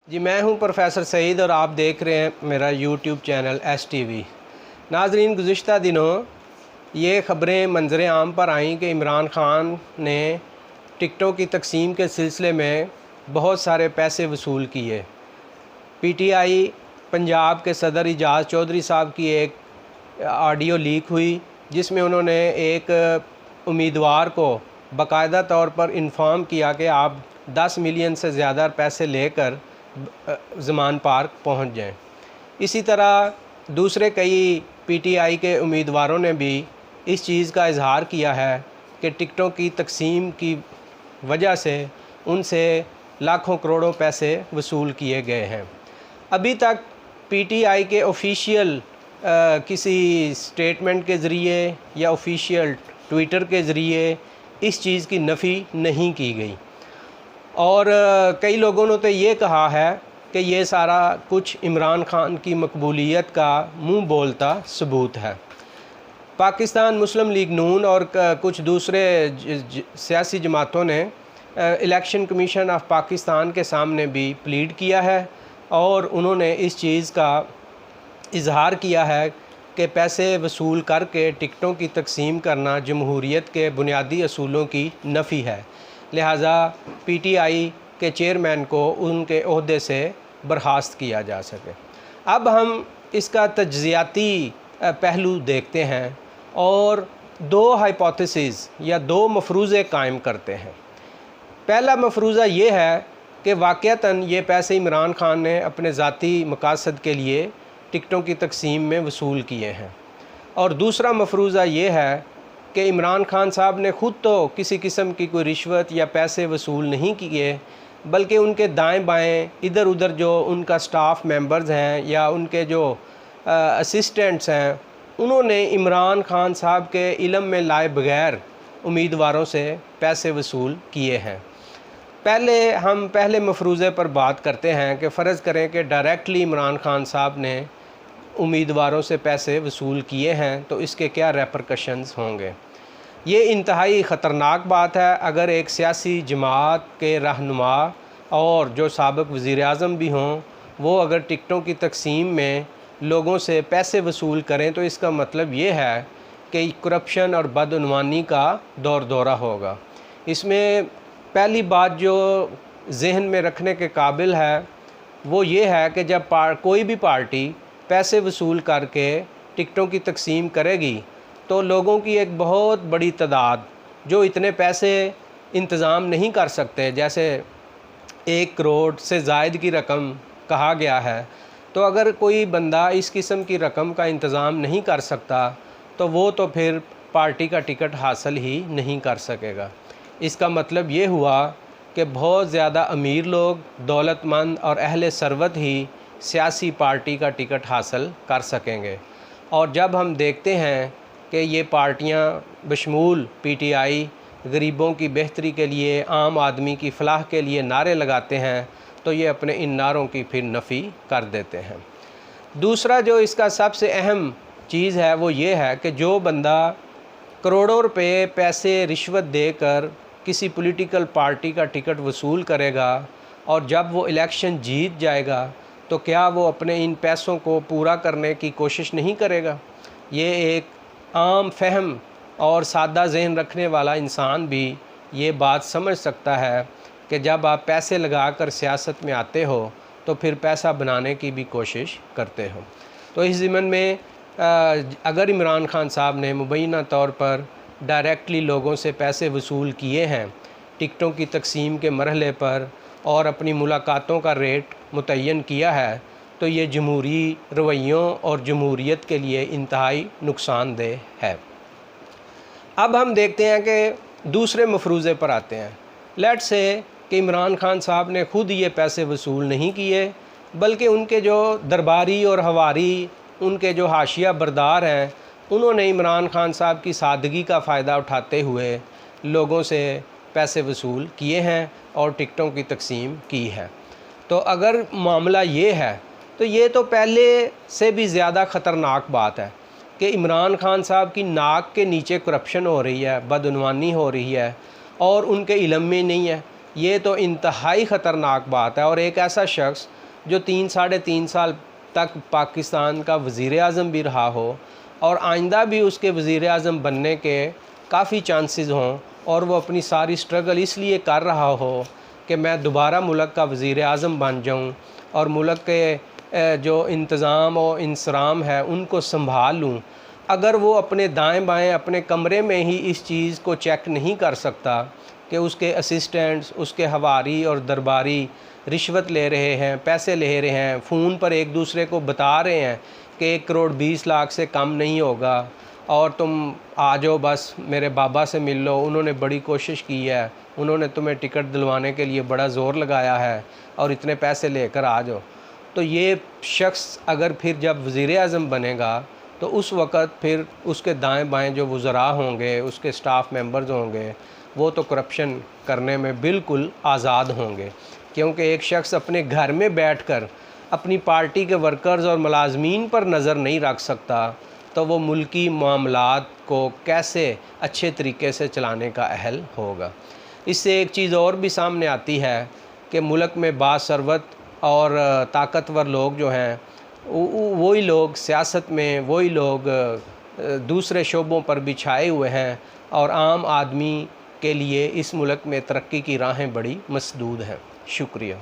जी मैं हूं प्रोफेसर सईद और आप देख रहे हैं मेरा यूट्यूब चैनल STV। नाजरीन, गुज़िश्ता दिनों ये ख़बरें मंजर आम पर आईं कि इमरान ख़ान ने टिकटों की तकसीम के सिलसिले में बहुत सारे पैसे वसूल किए। PTI पंजाब के सदर एजाज़ चौधरी साहब की एक ऑडियो लीक हुई जिसमें उन्होंने एक उम्मीदवार को बाकायदा तौर पर इन्फॉर्म किया कि आप 10 मिलियन से ज़्यादा पैसे लेकर ज़मान पार्क पहुंच जाएं। इसी तरह दूसरे कई PTI के उम्मीदवारों ने भी इस चीज़ का इजहार किया है कि टिकटों की तकसीम की वजह से उनसे लाखों करोड़ों पैसे वसूल किए गए हैं। अभी तक PTI के ऑफिशियल किसी स्टेटमेंट के ज़रिए या ऑफिशियल ट्विटर के ज़रिए इस चीज़ की नफ़ी नहीं की गई और कई लोगों ने तो ये कहा है कि ये सारा कुछ इमरान ख़ान की मकबूलियत का मुंह बोलता सबूत है। पाकिस्तान मुस्लिम लीग नून और कुछ दूसरे सियासी जमातों ने इलेक्शन कमीशन ऑफ पाकिस्तान के सामने भी प्लीड किया है और उन्होंने इस चीज़ का इजहार किया है कि पैसे वसूल करके टिकटों की तकसीम करना जमहूरियत के बुनियादी असूलों की नफ़ी है। लिहाजा PTI के चेयरमैन को उनके ओहदे से बर्खास्त किया जा सके। अब हम इसका तज्ज़ियाती पहलू देखते हैं और दो हाइपोथेसिस या दो मफरूज़े कायम करते हैं। पहला मफरूज़ा ये है कि वाक़तन ये पैसे इमरान ख़ान ने अपने ज़ाती मकासद के लिए टिकटों की तकसीम में वसूल किए हैं और दूसरा मफरूज़ा ये है कि इमरान ख़ान साहब ने ख़ुद तो किसी किस्म की कोई रिश्वत या पैसे वसूल नहीं किए, बल्कि उनके दाएं बाएं इधर उधर जो उनका स्टाफ मेंबर्स हैं या उनके जो असिस्टेंट्स हैं उन्होंने इमरान ख़ान साहब के इल्म में लाए बग़ैर उम्मीदवारों से पैसे वसूल किए हैं। पहले मफरूज़े पर बात करते हैं कि फ़र्ज़ करें कि डायरेक्टली इमरान ख़ान साहब ने उम्मीदवारों से पैसे वसूल किए हैं तो इसके क्या रेपरकशंस होंगे। ये इंतहाई ख़तरनाक बात है अगर एक सियासी जमात के रहनुमा और जो साबिक़ वज़ीर-ए-आज़म भी हों वो अगर टिकटों की तकसीम में लोगों से पैसे वसूल करें तो इसका मतलब ये है कि करप्शन और बदउनवानी का दौर दौरा होगा। इसमें पहली बात जो जहन में रखने के काबिल है वो ये है कि जब कोई भी पार्टी पैसे वसूल करके टिकटों की तकसीम करेगी तो लोगों की एक बहुत बड़ी तादाद जो इतने पैसे इंतज़ाम नहीं कर सकते, जैसे 1 करोड़ से ज़ायद की रकम कहा गया है, तो अगर कोई बंदा इस किस्म की रकम का इंतज़ाम नहीं कर सकता तो वो तो फिर पार्टी का टिकट हासिल ही नहीं कर सकेगा। इसका मतलब ये हुआ कि बहुत ज़्यादा अमीर लोग, दौलतमंद और अहले सरवत ही सियासी पार्टी का टिकट हासिल कर सकेंगे। और जब हम देखते हैं कि ये पार्टियां बशमूल PTI गरीबों की बेहतरी के लिए, आम आदमी की फ़लाह के लिए नारे लगाते हैं तो ये अपने इन नारों की फिर नफ़ी कर देते हैं। दूसरा जो इसका सबसे अहम चीज़ है वो ये है कि जो बंदा करोड़ों रुपए पैसे रिश्वत देकर किसी पॉलिटिकल पार्टी का टिकट वसूल करेगा और जब वो इलेक्शन जीत जाएगा तो क्या वो अपने इन पैसों को पूरा करने की कोशिश नहीं करेगा। ये एक आम फहम और सादा जहन रखने वाला इंसान भी ये बात समझ सकता है कि जब आप पैसे लगाकर सियासत में आते हो तो फिर पैसा बनाने की भी कोशिश करते हो। तो इस ज़िम्न में अगर इमरान ख़ान साहब ने मुबैना तौर पर डायरेक्टली लोगों से पैसे वसूल किए हैं टिकटों की तकसीम के मरहले पर और अपनी मुलाकातों का रेट मुतय्यन किया है तो ये जमहूरी रवैयों और जमहूरियत के लिए इंतहाई नुकसानदेह है। अब हम देखते हैं कि दूसरे मफरूज़े पर आते हैं। लेट्स से कि इमरान ख़ान साहब ने ख़ुद ये पैसे वसूल नहीं किए, बल्कि उनके जो दरबारी और हवारी, उनके जो हाशिया बरदार हैं, उन्होंने इमरान ख़ान साहब की सादगी का फ़ायदा उठाते हुए लोगों से पैसे वसूल किए हैं और टिकटों की तकसीम की है। तो अगर मामला ये है तो ये तो पहले से भी ज़्यादा ख़तरनाक बात है कि इमरान ख़ान साहब की नाक के नीचे करप्शन हो रही है, बदउनवानी हो रही है और उनके इल्म में नहीं है। ये तो इंतहाई ख़तरनाक बात है। और एक ऐसा शख्स जो 3 साढ़े 3 साल तक पाकिस्तान का वज़ीर आज़म भी रहा हो और आइंदा भी उसके वज़ीर आज़म बनने के काफ़ी चांसेस हों, और वो अपनी सारी स्ट्रगल इसलिए कर रहा हो कि मैं दोबारा मुल्क का वज़ीर आज़म बन जाऊँ और मुल्क के जो इंतज़ाम और इंसराम है उनको संभाल लूँ। अगर वो अपने दाएं बाएं अपने कमरे में ही इस चीज़ को चेक नहीं कर सकता कि उसके असिस्टेंट्स, उसके हवारी और दरबारी रिश्वत ले रहे हैं, पैसे ले रहे हैं, फ़ोन पर एक दूसरे को बता रहे हैं कि 1,20,00,000 से कम नहीं होगा और तुम आ जाओ, बस मेरे बाबा से मिल लो, उन्होंने बड़ी कोशिश की है, उन्होंने तुम्हें टिकट दिलवाने के लिए बड़ा ज़ोर लगाया है और इतने पैसे लेकर आ जाओ। तो ये शख्स अगर फिर जब वज़ीर आज़म बनेगा तो उस वक़्त फिर उसके दाएं बाएं जो वज़रा होंगे, उसके स्टाफ मेंबर्स होंगे, वो तो करप्शन करने में बिल्कुल आज़ाद होंगे। क्योंकि एक शख्स अपने घर में बैठकर अपनी पार्टी के वर्कर्स और मुलाजमीन पर नज़र नहीं रख सकता, तो वो मुल्की मामलात को कैसे अच्छे तरीके से चलाने का अहल होगा। इससे एक चीज़ और भी सामने आती है कि मुल्क में बासरवत और ताकतवर लोग जो हैं, वही लोग सियासत में, वही लोग दूसरे शोबों पर भी छाए हुए हैं और आम आदमी के लिए इस मुल्क में तरक्की की राहें बड़ी मसदूद हैं। शुक्रिया।